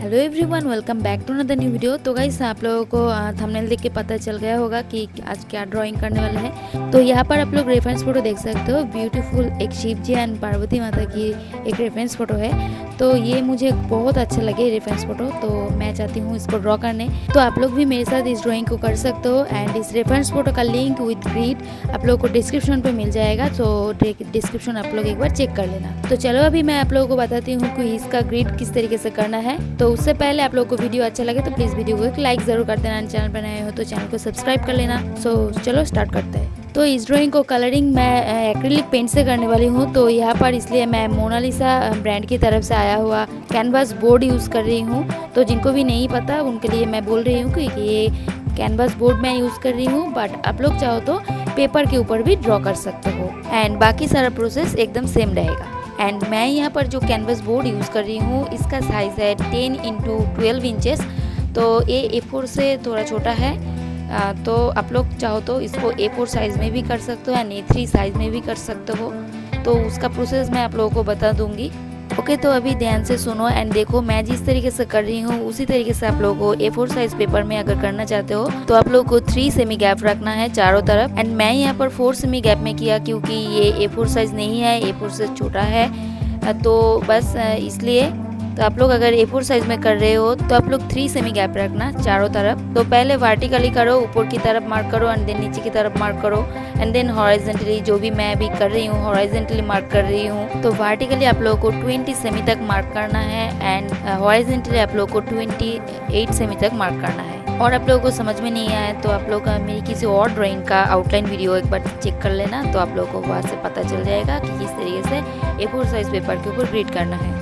Hello everyone, welcome back to another new video. तो guys आप लोगों को थंबनेल देख के पता चल गया होगा कि आज क्या ड्राइंग करने वाले हैं। तो यहाँ पर आप लोग रेफरेंस फोटो देख सकते हो। ब्यूटीफुल एक शिव जी एंड पार्वती माता की एक रेफरेंस फोटो है। तो ये मुझे बहुत अच्छा लगे रेफरेंस फोटो, तो मैं चाहती हूँ इसको ड्रॉ करने। तो आप लोग भी मेरे साथ इस ड्राइंग को कर सकते हो एंड इस रेफरेंस फोटो का लिंक विद ग्रिड आप लोगों को डिस्क्रिप्शन पे मिल जाएगा। तो डिस्क्रिप्शन आप लोग एक बार चेक कर लेना। तो चलो अभी मैं आप लोगों को बताती हूँ कि इसका ग्रिड किस तरीके से करना है। तो उससे पहले आप लोगों को वीडियो अच्छा लगे तो प्लीज वीडियो को एक लाइक जरूर कर देना। चैनल पर नए हो तो चैनल को सब्सक्राइब कर लेना। सो चलो स्टार्ट करते हैं। तो इस ड्राइंग को कलरिंग मैं एक्रिलिक पेंट से करने वाली हूँ। तो यहाँ पर इसलिए मैं मोनालिसा ब्रांड की तरफ से आया हुआ कैनवास बोर्ड यूज़ कर रही हूँ। तो जिनको भी नहीं पता उनके लिए मैं बोल रही हूँ कि ये कैनवास बोर्ड मैं यूज़ कर रही हूँ, बट आप लोग चाहो तो पेपर के ऊपर भी ड्रॉ कर सकते हो एंड बाकी सारा प्रोसेस एकदम सेम रहेगा। एंड मैं यहाँ पर जो कैनवास बोर्ड यूज़ कर रही हूँ इसका साइज़ है 10x12 इंचेस। तो ये A4 से थोड़ा छोटा है। तो आप लोग चाहो तो इसको A4 साइज़ में भी कर सकते हो एंड A3 साइज़ में भी कर सकते हो। तो उसका प्रोसेस मैं आप लोगों को बता दूंगी। ओके, तो अभी ध्यान से सुनो एंड देखो। मैं जिस तरीके से कर रही हूँ उसी तरीके से आप लोगों को A4 साइज पेपर में अगर करना चाहते हो तो आप लोगों को 3 सेमी गैप रखना है चारों तरफ। एंड मैं यहाँ पर 4 सेमी गैप में किया क्योंकि ये A4 साइज नहीं है, A4 से छोटा है। तो बस इसलिए तो आप लोग अगर A4 साइज में कर रहे हो तो आप लोग 3 सेमी गैप रखना चारों तरफ। तो पहले वर्टिकली करो, ऊपर की तरफ मार्क करो एंड देन नीचे की तरफ मार्क करो एंड देन हॉरिजॉन्टली, जो भी मैं अभी कर रही हूँ हॉरिजॉन्टली मार्क कर रही हूँ। तो वर्टिकली आप लोगों को 20 सेमी तक मार्क करना है एंड हॉरिजॉन्टली आप लोगों को 28 सेमी तक मार्क करना है। और आप लोगों को समझ में नहीं आया तो आप लोग मेरी किसी और ड्राइंग का आउटलाइन वीडियो एक बार चेक कर लेना। तो आप लोगों को वहाँ से पता चल जाएगा कि किस तरीके से A4 साइज पेपर के ऊपर ग्रिड करना है।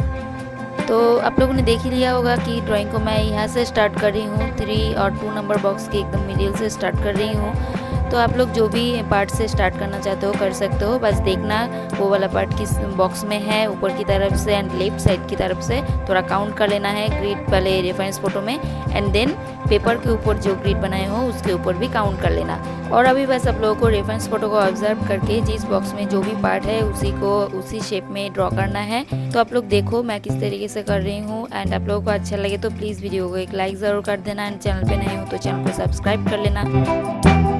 तो आप लोगों ने देख ही लिया होगा कि ड्राइंग को मैं यहाँ से स्टार्ट कर रही हूँ। 3 और 2 नंबर बॉक्स के एकदम मिडिल से स्टार्ट कर रही हूँ। तो आप लोग जो भी पार्ट से स्टार्ट करना चाहते हो कर सकते हो। बस देखना वो वाला पार्ट किस बॉक्स में है, ऊपर की तरफ से एंड लेफ्ट साइड की तरफ से थोड़ा काउंट कर लेना है ग्रिड वाले रेफरेंस फोटो में। एंड देन पेपर के ऊपर जो ग्रिड बनाए हो उसके ऊपर भी काउंट कर लेना। और अभी बस आप लोगों को रेफरेंस फोटो को ऑब्जर्व करके जिस बॉक्स में जो भी पार्ट है उसी को उसी शेप में ड्रॉ करना है। तो आप लोग देखो मैं किस तरीके से कर रही हूँ एंड आप लोगों को अच्छा लगे तो प्लीज़ वीडियो को एक लाइक ज़रूर कर देना एंड चैनल पे नए हो तो चैनल को सब्सक्राइब कर लेना।